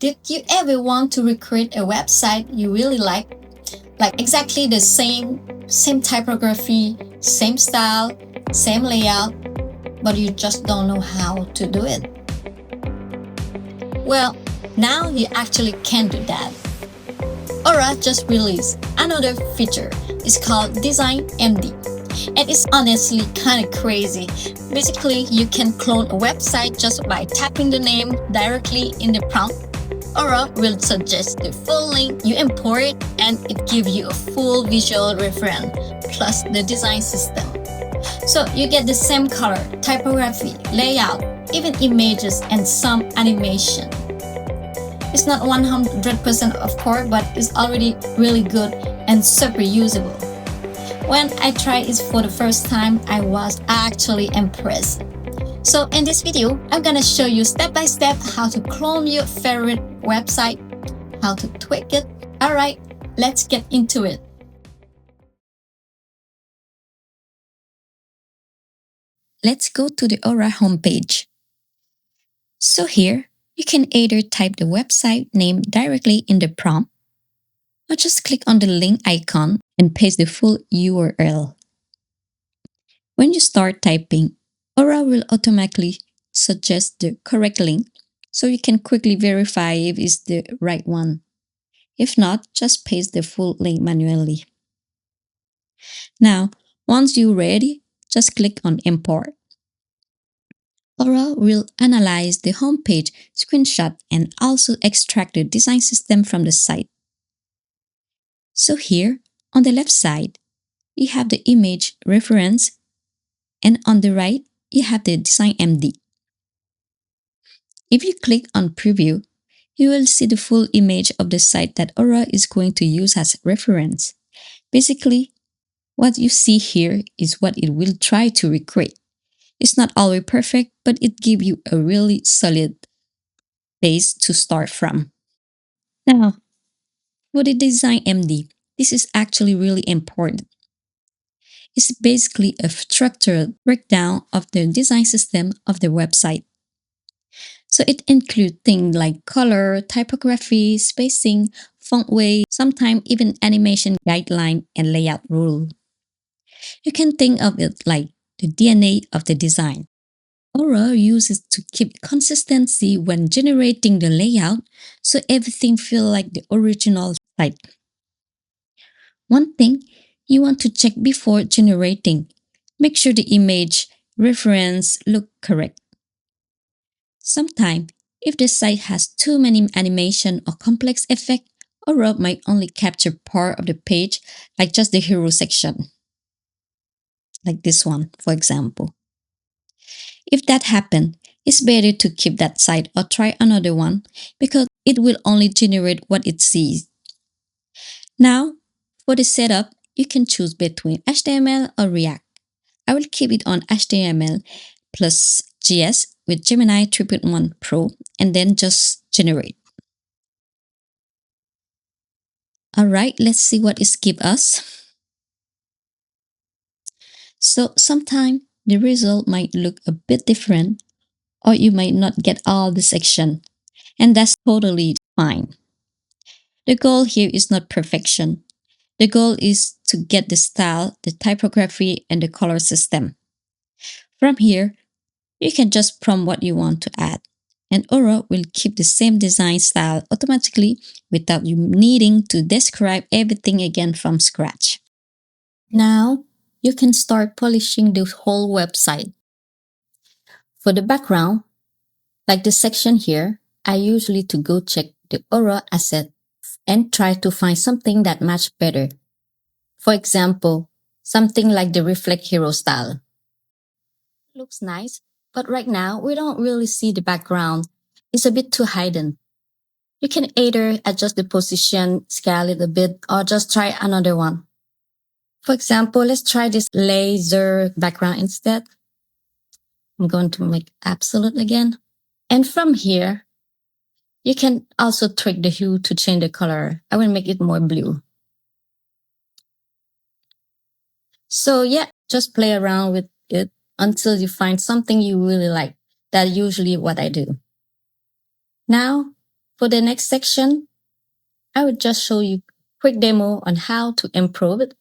Did you ever want to recreate a website you really like? Like exactly the same typography, same style, same layout, but you just don't know how to do it? Well, now you actually can do that. Aura just released another feature. It's called Design.md. And it's honestly kind of crazy. Basically, you can clone a website just by tapping the name directly in the prompt. Aura will suggest the full link you import and it gives you a full visual reference plus the design system. So you get the same color, typography, layout, even images and some animation. It's not 100% of course, but it's already really good and super usable. When I tried it for the first time, I was actually impressed. So in this video, I'm gonna show you step by step how to clone your favorite website, how to tweak it. Alright, let's get into it. Let's go to the Aura homepage. So here, you can either type the website name directly in the prompt, or just click on the link icon and paste the full URL. When you start typing, Aura will automatically suggest the correct link so you can quickly verify if it's the right one. If not, just paste the full link manually. Now, once you're ready, just click on Import. Aura will analyze the homepage screenshot and also extract the design system from the site. So here, on the left side, you have the image reference, and on the right, you have the Design.md. If you click on Preview, you will see the full image of the site that Aura is going to use as reference. Basically, what you see here is what it will try to recreate. It's not always perfect, but it gives you a really solid base to start from. Now, for the Design.md, this is actually really important. It's basically a structured breakdown of the design system of the website. So it includes things like color, typography, spacing, font weight, sometimes even animation guideline and layout rule. You can think of it like the DNA of the design. Aura uses to keep consistency when generating the layout so everything feels like the original site. One thing you want to check before generating, make sure the image reference look correct. Sometimes, if the site has too many animation or complex effect, Aura might only capture part of the page, like just the hero section. Like this one, for example. If that happens, it's better to keep that site or try another one because it will only generate what it sees. Now, for the setup, you can choose between HTML or React. I will keep it on HTML plus JS with Gemini 3.1 Pro and then just generate. Alright, let's see what it gives us. So sometimes the result might look a bit different or you might not get all the section, and that's totally fine. The goal here is not perfection. The goal is to get the style, the typography, and the color system. From here, you can just prompt what you want to add, and Aura will keep the same design style automatically without you needing to describe everything again from scratch. Now, you can start polishing the whole website. For the background, like the section here, I usually to go check the Aura asset and try to find something that matches better. For example, something like the Reflect Hero style. Looks nice, but right now we don't really see the background. It's a bit too hidden. You can either adjust the position, scale it a bit, or just try another one. For example, let's try this laser background instead. I'm going to make absolute again. And from here, you can also tweak the hue to change the color. I will make it more blue. So yeah, just play around with it until you find something you really like. That's usually what I do. Now, For the next section, I will just show you a quick demo on how to improve it.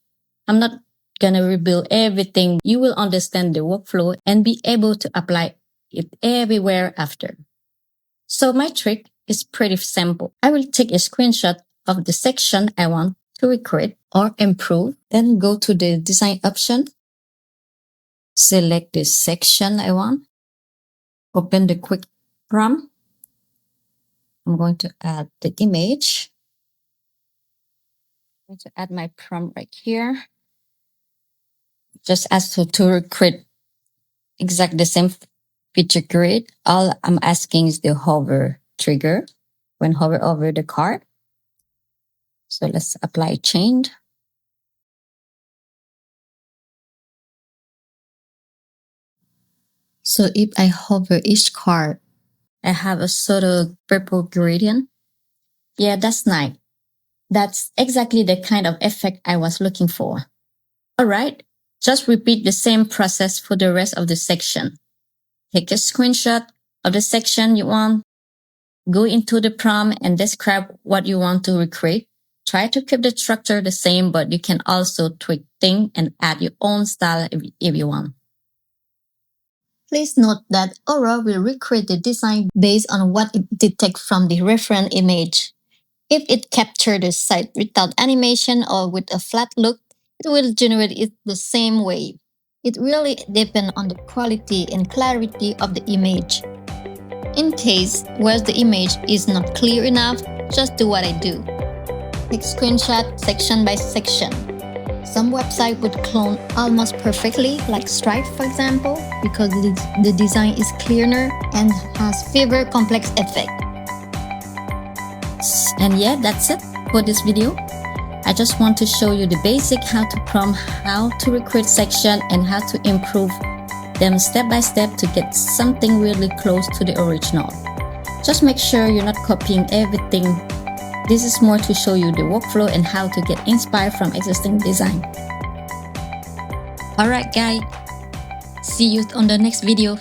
I'm not gonna rebuild everything. You will understand the workflow and be able to apply it everywhere after. So my trick is pretty simple. I will take a screenshot of the section I want to recreate or improve. Then go to the design option. Select the section I want. Open the quick prompt. I'm going to add the image. I'm going to add my prompt right here. Just ask to recreate exactly the same feature grid. All I'm asking is the hover trigger when hover over the card. So let's apply change. So if I hover each card, I have a sort of purple gradient. Yeah, that's nice. That's exactly the kind of effect I was looking for. All right, just repeat the same process for the rest of the section. Take a screenshot of the section you want. Go into the prompt and describe what you want to recreate. Try to keep the structure the same, but you can also tweak things and add your own style if you want. Please note that Aura will recreate the design based on what it detects from the reference image. If it captures the site without animation or with a flat look, it will generate it the same way. It really depends on the quality and clarity of the image. In case where the image is not clear enough, just do what I do. Take screenshot section by section. Some website would clone almost perfectly, like Stripe for example, because the design is cleaner and has fewer complex effect. And yeah, that's it for this video. I just want to show you the basic how to prompt, how to recreate section, and how to improve them step by step to get something really close to the original. Just make sure you're not copying everything. This is more to show you the workflow and how to get inspired from existing design. Alright guys, see you on the next video.